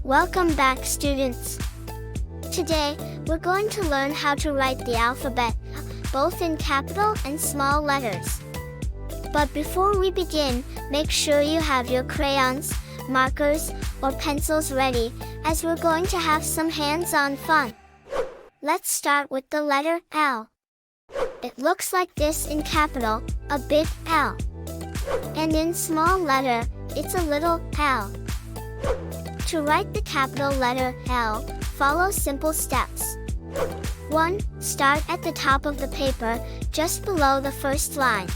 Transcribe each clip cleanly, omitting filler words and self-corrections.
Welcome back, students. Today, we're going to learn how to write the alphabet, both in capital and small letters. But before we begin, make sure you have your crayons, markers, or pencils ready, as we're going to have some hands-on fun. Let's start with the letter L. It looks like this in capital, a big L. And in small letter, it's a little L. To write the capital letter L, follow simple steps. 1. Start at the top of the paper, just below the first line.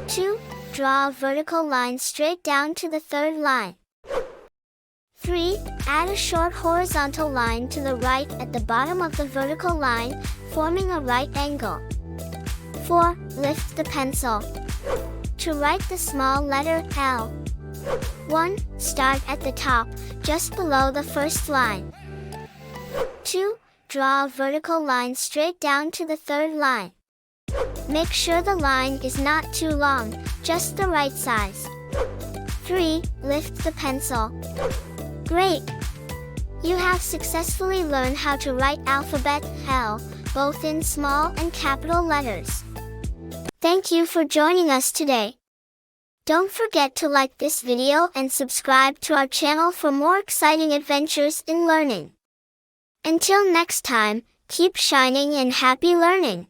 2. Draw a vertical line straight down to the third line. 3. Add a short horizontal line to the right at the bottom of the vertical line, forming a right angle. 4. Lift the pencil. To write the small letter L. 1. Start at the top, just below the first line. 2. Draw a vertical line straight down to the third line. Make sure the line is not too long, just the right size. 3. Lift the pencil. Great! You have successfully learned how to write alphabet L, both in small and capital letters. Thank you for joining us today. Don't forget to like this video and subscribe to our channel for more exciting adventures in learning. Until next time, keep shining and happy learning!